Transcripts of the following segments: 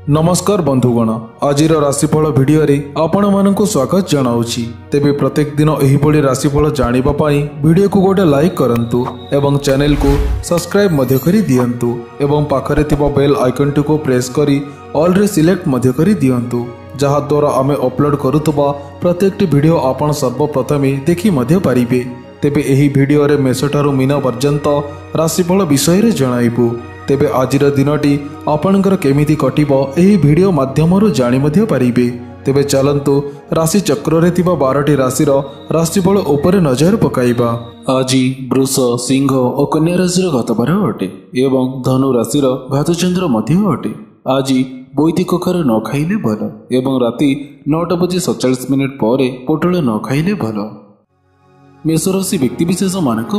नमस्कार बंधुगण, आज राशिफल भिडियो आपण मानक स्वागत जनाऊँगी। तेबे प्रत्येक दिन एहिभଳି राशिफल जानिबा पाई वीडियो को गोटे लाइक करंतु एवं चैनल को सब्सक्राइब मध्य करी दियंतु एवं पाखरे थिबा बेल आइकन को प्रेस करी ऑल रे सिलेक्ट मध्य करी दियंतु, जहा द्वारा आमे अपलोड करुतबा प्रत्येक वीडियो आपण सर्वप्रथमे देखि मध्य पारिबे। तेबे एही भिडियो रे मेष ठारू मीन पर्यंत राशिफल विषय रे जणाइबु। तेबे आजिर दिनटी आपणकर केमिति कटिबो एही वीडियो माध्यमरु जानि मध्य पारिबे। तेबे चलंतु राशि चक्र रे थिबा 12टी राशिर राशिफल उपरे नजर पकाइबा। आज वृष, सिंह और कन्या राशिर घातबार अटे एवं धनु राशिर घातचंद्र मध्य अटे। आज बोईती कखार न खाइले भल एवं राति 9:47 पर पोटल न खाइले भल। मेष राशि व्यक्तिविशेष मानक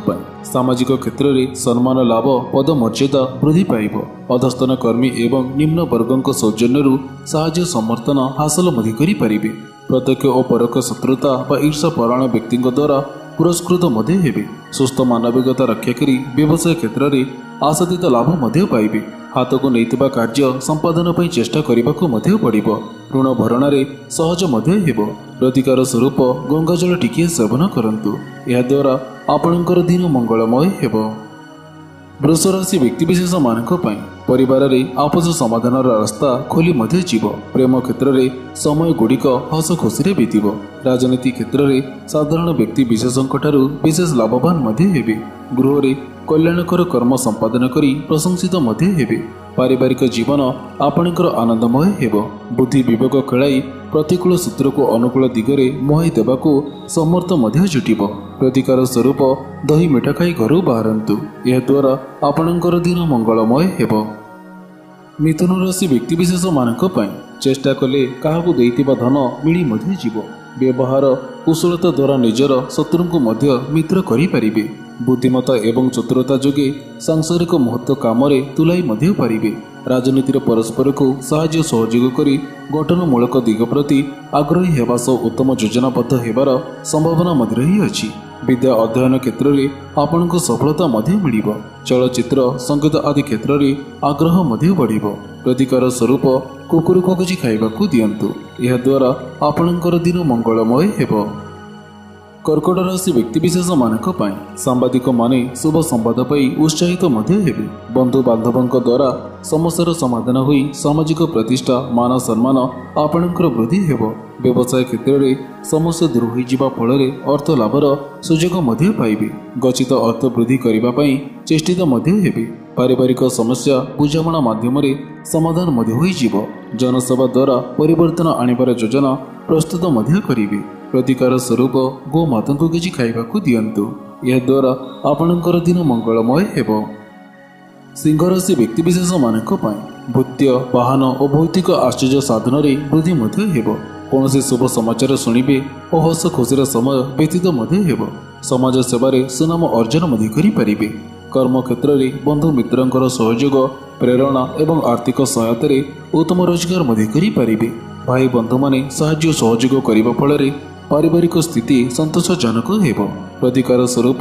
सामाजिक क्षेत्र में सम्मान लाभ पद मर्यादा वृद्धि पाइब। अधस्तन कर्मी एवं निम्न वर्गों सौजन्य साहाय्य समर्थन हासिल मध्य करेंगे। प्रत्यक्ष और परोक्ष शत्रुता व ईर्षा परायण व्यक्ति द्वारा पुरस्कृत मध्य हेबे। सुस्थ मानविकता रक्षा करी व्यवसाय क्षेत्र में आशातीत लाभ मध्य पाइबे। हाथ को नहीं कार्य संपादन पर चेष्टा करने पड़ो। ऋण भरण सहज मध्य हेबो। प्रतिकार स्वरूप गंगाजल टिके सेवन करंतु, यह द्वारा आपणकर दिन मंगलमय हेबो। वृष राशि व्यक्तिविशेष मानक परिवार रे आपस समाधान रास्ता खोली मध्य जीव। प्रेम क्षेत्र में समय गुड़िक हस खुशी बीतब। राजनीति क्षेत्र में साधारण व्यक्ति विशेषों विशेष लाभवान मध्य हेबे। गृह रे कल्याणकर कर्म संपादन करी प्रशंसित मध्य हेबे। पारिवारिक जीवन आपणकर आनंदमय हेबो। बुद्धि विवेक खेलाई प्रतिकूल सूत्र को अनुकूल दिगरे मुहाई देवाको समर्थ मध्य जुटिब। प्रतिकार स्वरूप दही मिठा खाई घर बाहरंतु, यह द्वारा आपणकर दिन मंगलमय हेबो। मिथुन राशि व्यक्तिविशेष मानक चेष्टा कले काहाकू देइतिबा धन मिली मध्य जीव। व्यवहार कुशलता द्वारा निजर शत्रु को मध्य मित्र करि पारिबे। बुद्धिमता एवं चतुरता जोगे सांसारिक महत्व काम तुलाई मध्य पारिबे। राजनीति परस्पर को साहाय्य सहयोग करी गठनमूलक दिग प्रति आग्रही हेबा सह उत्तम योजनाबद्ध हेबार संभावना मध्य रही अछि। विद्या अध्ययन क्षेत्र में आपण को सफलता मध्य मिलिब। चलचित्र संगीत आदि क्षेत्र में आग्रह मध्य बढ़िब। प्रतिकार स्वरूप कुकुर को किछि खाइबाकू दियंतु, यह द्वारा आपणकर दिन मंगलमय हेबो। कर्कट राशि व्यक्तिविशेष मानक सांबादिक माने शुभ संवाद पाई उत्साहित मध्य हेबे। बंधु बांधवों द्वारा समस्यार समाधान होई सामाजिक प्रतिष्ठा मान सम्मान आपणकर वृद्धि हेबो। व्यवसाय क्षेत्र में समस्या दूर हो जिबा फल अर्थ लाभर सुजोग मध्य पाइबे। गचित अर्थ वृद्धि करबा पई चेष्टित मध्य हेबे। पारिवारिक समस्या बुझामणा माध्यम समाधान मध्य होई जिवो। जनसेवा द्वारा परिवर्तन आनिबार योजना प्रस्तुत मध्य करिवे। प्रतिकार स्वरूप गो माता को किछि खाइबाकू दियंतु, यह द्वारा आपणकर दिन मंगलमय हेबो। सिंह राशि व्यक्तिविशेष मानक भूत्य वाहन और भौतिक आश्चर्य साधन वृद्धि मध्य हेबो। कौन शुभ समाचार शुणिबे और हस खुशीर समय व्यतीत मध्य हेबो। समाज सेवारे सुनाम अर्जन मध्य करि पारिबे। कर्म क्षेत्र में बंधु मित्रंकर सहयोग प्रेरणा एवं आर्थिक सहायता उत्तम रोजगार मध्य करि पारिबे। भाई बंधु माने साहाय्य सहयोग करबा फल पारिवारिक स्थिति संतोषजनक हेबो। प्रतिकार स्वरूप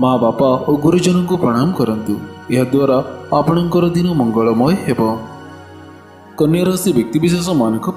माँ बापा और गुरुजन को प्रणाम करंतु, यह द्वारा आपणकर दिन मंगलमय हेबो। कन्या राशि व्यक्तिविशेष मानक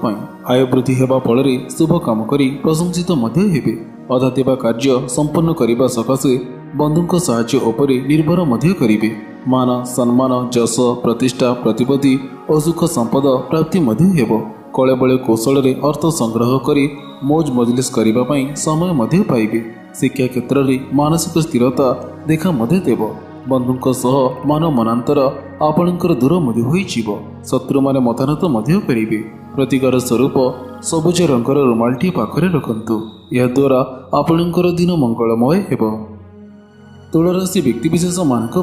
आय वृद्धि हेबा फल शुभ काम करी प्रशंसित मध्य हेबे। अधा थिबा कार्य संपन्न करबा सकाशे बंधुଙ୍କ साहाय्य उपरे निर्भर मध्य करिवे। मान सम्मान जश प्रतिष्ठा प्रतिपत्ति और सुख संपद प्राप्ति मध्य हेबो। कले बले कौशल अर्थ संग्रह करी मौज मजलिस करबा पई समय मध्य पाइबे। शिक्षा क्षेत्र में मानसिक स्थिरता देखा मध्य देव। बंधुଙ୍କ सह मान मनांतर आपणकर दूर मध्य होई जीवो। शत्रु माने मतानत मध्य करिवे। प्रतिकार स्वरूप सबुज रंगर रुमालटी पाखरे रखंतु, यह द्वारा आपणकर दिन मंगलमय हेबो। तुला राशि व्यक्तिविशेष मानक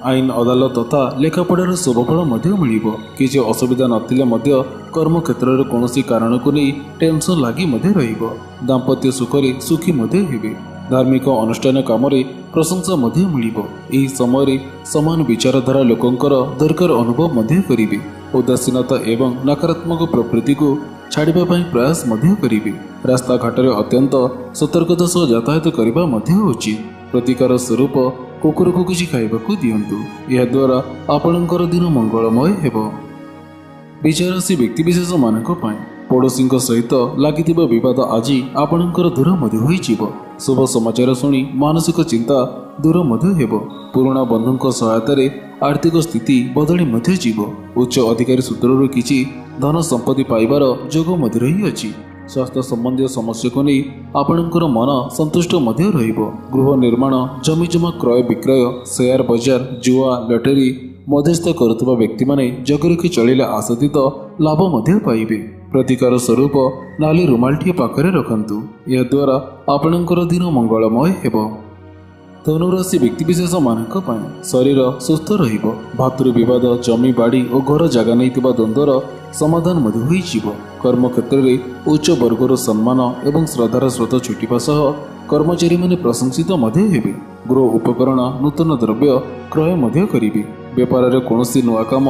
आईन अदालत तथा लेखापढ़ार शुभफल मध्य मिलिब। किसी असुविधा नथिले मध्य कर्म क्षेत्र में कौन कारण को नहीं टेंशन लगी मध्य रहिबो। दाम्पत्य सुखरे सुखी मध्य हेबे। धार्मिक अनुष्ठान काम प्रशंसा मध्य मिलिब। एही समय समान विचारधारा लोकंकर दरकार अनुभव मध्य करिवे। उदासीनता एवं नकारात्मक प्रवृत्ति को छाड़िबा पई प्रयास मध्य करिवे। रास्ता घाट में अत्यंत सतर्कता सह यातायात करबा मध्य उचित। प्रतिकार स्वरूप कुकुर को किछि खाइबाकू दियंतु, यह द्वारा आपणकर दिन मंगलमय हेबो। ବିଚାରରାଶି ବ୍ୟକ୍ତିବିଶେଷ ମାନଙ୍କ ପାଇଁ ପଡ଼ୋଶୀଙ୍କ ସହିତ ଲାଗିଥିବା ବିବାଦ ଆଜି ଆପଣଙ୍କର ଦୂର ମଧ୍ୟ ହୋଇଯିବ। ଶୁଭ ସମାଚାର ଶୁଣି ମାନସିକ ଚିନ୍ତା ଦୂର ମଧ୍ୟ ହେବ। ପୁରୁଣା ବନ୍ଧୁଙ୍କ ସହାୟତାରେ ଆର୍ଥିକ ସ୍ଥିତି ବଦଳି ମଧ୍ୟ ଯିବ। ଉଚ୍ଚ ଅଧିକାରୀ ସୂତ୍ରରୁ କିଛି ଧନ ସମ୍ପତ୍ତି ପାଇବାର ଯୋଗ ମଧ୍ୟ ରହିଅଛି। ସ୍ୱାସ୍ଥ୍ୟ ସମ୍ବନ୍ଧୀୟ ସମସ୍ୟାକୁ ନେଇ ଆପଣଙ୍କର ମନ ସନ୍ତୁଷ୍ଟ ମଧ୍ୟ ରହିବ। ଗୃହ ନିର୍ମାଣ, ଜମିଜମା କ୍ରୟ ବିକ୍ରୟ, ସେୟାର ବଜାର, ଜୁଆ, ଲଟେରୀ ମଧ୍ୟସ୍ଥ କରୁଥିବା ବ୍ୟକ୍ତିମାନେ ଜଗରଖି ଚଳିଲେ ଆଶାତୀତ ଲାଭ ମଧ୍ୟ ପାଇବେ। ପ୍ରତିକାର ସ୍ୱରୂପ ନାଲି ରୁମାଲଟିଏ ପାଖରେ ରଖନ୍ତୁ। ଏହାଦ୍ୱାରା ଆପଣଙ୍କର ଦିନ ମଙ୍ଗଳମୟ ହେବ। ଧନୁରାଶି ବ୍ୟକ୍ତିବିଶେଷ ମାନଙ୍କ ପାଇଁ ଶରୀର ସୁସ୍ଥ ରହିବ। ଭାତୃ ବିବାଦ, ଜମି ବାଡ଼ି ଓ ଘର ଜାଗା ନେଇଥିବା ଦ୍ୱନ୍ଦ୍ୱର ସମାଧାନ ମଧ୍ୟ ହୋଇଯିବ। କର୍ମକ୍ଷେତ୍ରରେ ଉଚ୍ଚ ବର୍ଗର ସମ୍ମାନ ଏବଂ ଶ୍ରଦ୍ଧାର ସ୍ରୋତ ଛୁଟିବା ସହ କର୍ମଚାରୀମାନେ ପ୍ରଶଂସିତ ମଧ୍ୟ ହେବେ। ଗୃହ ଉପକରଣ, ନୂତନ ଦ୍ରବ୍ୟ କ୍ରୟ ମଧ୍ୟ କରିବେ। ବେପାରରେ କୌଣସି ନୂଆ କାମ,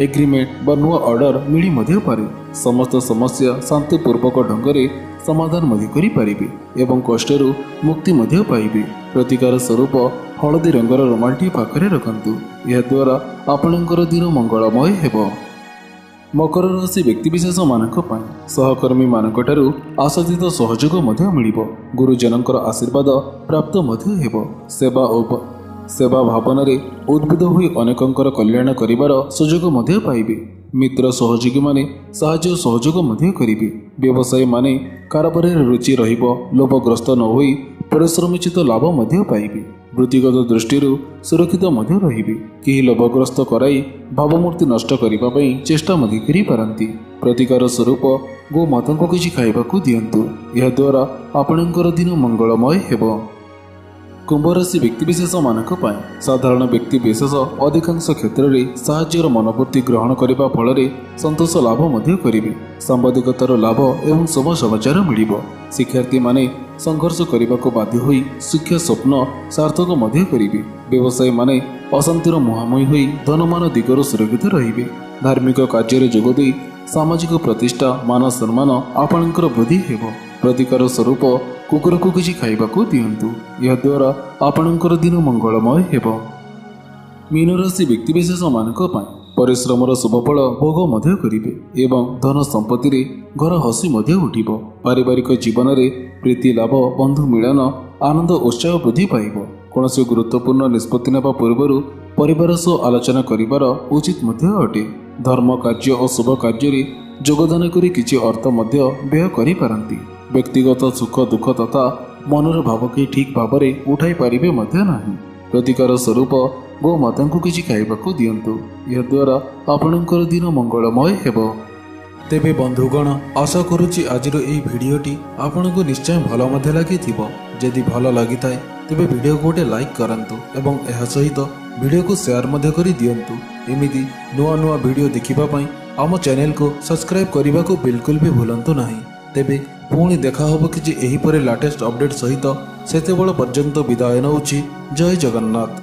ଏଗ୍ରିମେଣ୍ଟ ବା ନୂଆ ଅର୍ଡର ମିଳି ମଧ୍ୟ ପାରେ। ସମସ୍ତ ସମସ୍ୟା ଶାନ୍ତିପୂର୍ବକ ଢଙ୍ଗରେ ସମାଧାନ ମଧ୍ୟ କରିପାରିବେ ଏବଂ କଷ୍ଟରୁ ମୁକ୍ତି ମଧ୍ୟ ପାଇବେ। ପ୍ରତିକାର ସ୍ୱରୂପ ହଳଦୀ ରଙ୍ଗର ରୁମାଲଟିଏ ପାଖରେ ରଖନ୍ତୁ। ଏହାଦ୍ୱାରା ଆପଣଙ୍କର ଦିନ ମଙ୍ଗଳମୟ ହେବ। ମକର ରାଶି ବ୍ୟକ୍ତିବିଶେଷ ମାନଙ୍କ ପାଇଁ ସହକର୍ମୀ ମାନଙ୍କଠାରୁ ଆଶାତୀତ ସହଯୋଗ ମଧ୍ୟ ମିଳିବ। ଗୁରୁଜନଙ୍କର ଆଶୀର୍ବାଦ ପ୍ରାପ୍ତ ମଧ୍ୟ ହେବ। ସେବା ଭାବନାରେ ଉଦ୍ବୁଦ୍ଧ ହୋଇ ଅନେକଙ୍କର କଲ୍ୟାଣ କରିବାର ସୁଯୋଗ ମଧ୍ୟ ପାଇବେ। ମିତ୍ର ସହଯୋଗୀମାନେ ସାହାଯ୍ୟ ସହଯୋଗ ମଧ୍ୟ କରିବେ। ବ୍ୟବସାୟୀମାନେ କାରବାରରେ ରୁଚି ରହିବ। ଲୋଭଗ୍ରସ୍ତ ନ ହୋଇ ପରିଶ୍ରମୋଚିତ ଲାଭ ମଧ୍ୟ ପାଇବେ। ବୃତ୍ତିଗତ ଦୃଷ୍ଟିରୁ ସୁରକ୍ଷିତ ମଧ୍ୟ ରହିବେ। କେହି ଲୋଭଗ୍ରସ୍ତ କରାଇ ଭାବମୂର୍ତ୍ତି ନଷ୍ଟ କରିବା ପାଇଁ ଚେଷ୍ଟା ମଧ୍ୟ କରିପାରନ୍ତି। ପ୍ରତିକାର ସ୍ୱରୂପ ଗୋମାତାଙ୍କୁ କିଛି ଖାଇବାକୁ ଦିଅନ୍ତୁ। ଏହାଦ୍ୱାରା ଆପଣଙ୍କର ଦିନ ମଙ୍ଗଳମୟ ହେବ। କୁମ୍ଭରାଶି ବ୍ୟକ୍ତିବିଶେଷ ମାନଙ୍କ ପାଇଁ ସାଧାରଣ ବ୍ୟକ୍ତି ବିଶେଷ ଅଧିକାଂଶ କ୍ଷେତ୍ରରେ ସାହାଯ୍ୟର ମନୋବୃତ୍ତି ଗ୍ରହଣ କରିବା ଫଳରେ ସନ୍ତୋଷ ଲାଭ ମଧ୍ୟ କରିବେ। ସାମ୍ବାଦିକତାର ଲାଭ ଏବଂ ଶୁଭ ସମାଚାର ମିଳିବ। ଶିକ୍ଷାର୍ଥୀମାନେ ସଂଘର୍ଷ କରିବାକୁ ବାଧ୍ୟ ହୋଇ ଶିକ୍ଷା ସ୍ୱପ୍ନ ସାର୍ଥକ ମଧ୍ୟ କରିବେ। ବ୍ୟବସାୟୀମାନେ ଅଶାନ୍ତିର ମୁହାଁମୁହିଁ ହୋଇ ଧନମାନ ଦିଗରୁ ସୁରକ୍ଷିତ ରହିବେ। ଧାର୍ମିକ କାର୍ଯ୍ୟରେ ଯୋଗ ଦେଇ ସାମାଜିକ ପ୍ରତିଷ୍ଠା, ମାନ ସମ୍ମାନ ଆପଣଙ୍କର ବୃଦ୍ଧି ହେବ। ପ୍ରତିକାର ସ୍ୱରୂପ କୁକୁରକୁ କିଛି ଖାଇବାକୁ ଦିଅନ୍ତୁ। ଏହାଦ୍ୱାରା ଆପଣଙ୍କର ଦିନ ମଙ୍ଗଳମୟ ହେବ। ମୀନରାଶି ବ୍ୟକ୍ତିବିଶେଷ ମାନଙ୍କ ପାଇଁ ପରିଶ୍ରମର ଶୁଭଫଳ ଭୋଗ ମଧ୍ୟ କରିବେ ଏବଂ ଧନ ସମ୍ପତ୍ତିରେ ଘର ହସି ମଧ୍ୟ ଉଠିବ। ପାରିବାରିକ ଜୀବନରେ ପ୍ରୀତି ଲାଭ, ବନ୍ଧୁ ମିଳନ, ଆନନ୍ଦ ଉତ୍ସାହ ବୃଦ୍ଧି ପାଇବ। କୌଣସି ଗୁରୁତ୍ୱପୂର୍ଣ୍ଣ ନିଷ୍ପତ୍ତି ନେବା ପୂର୍ବରୁ ପରିବାର ସହ ଆଲୋଚନା କରିବାର ଉଚିତ ମଧ୍ୟ ଅଟେ। ଧର୍ମ କାର୍ଯ୍ୟ ଓ ଶୁଭ କାର୍ଯ୍ୟରେ ଯୋଗଦାନ କରି କିଛି ଅର୍ଥ ମଧ୍ୟ ବ୍ୟୟ କରିପାରନ୍ତି। ବ୍ୟକ୍ତିଗତ ସୁଖ ଦୁଃଖ ତଥା ମନର ଭାବକୁ ଠିକ୍ ଭାବରେ ଉଠାଇ ପାରିବେ ମଧ୍ୟ ନାହିଁ। ପ୍ରତିକାର ସ୍ୱରୂପ ଗୋମାତାଙ୍କୁ କିଛି ଖାଇବାକୁ ଦିଅନ୍ତୁ। ଏହାଦ୍ୱାରା ଆପଣଙ୍କର ଦିନ ମଙ୍ଗଳମୟ ହେବ। ତେବେ ବନ୍ଧୁଗଣ, ଆଶା କରୁଛି ଆଜିର ଏହି ଭିଡ଼ିଓଟି ଆପଣଙ୍କୁ ନିଶ୍ଚୟ ଭଲ ମଧ୍ୟ ଲାଗିଥିବ। ଯଦି ଭଲ ଲାଗିଥାଏ ତେବେ ଭିଡ଼ିଓକୁ ଗୋଟେ ଲାଇକ୍ କରନ୍ତୁ ଏବଂ ଏହା ସହିତ ଭିଡ଼ିଓକୁ ସେୟାର ମଧ୍ୟ କରି ଦିଅନ୍ତୁ। ଏମିତି ନୂଆ ନୂଆ ଭିଡ଼ିଓ ଦେଖିବା ପାଇଁ ଆମ ଚ୍ୟାନେଲକୁ ସବସ୍କ୍ରାଇବ୍ କରିବାକୁ ବିଲକୁଲ ବି ଭୁଲନ୍ତୁ ନାହିଁ। ତେବେ ପୁଣି ଦେଖା ହେବ କିଛି ଏହିପରି ଲାଟେଷ୍ଟ ଅପଡେଟ୍ ସହିତ। ସେତେବେଳେ ପର୍ଯ୍ୟନ୍ତ ବିଦାୟ ନେଉଛି। ଜୟ ଜଗନ୍ନାଥ।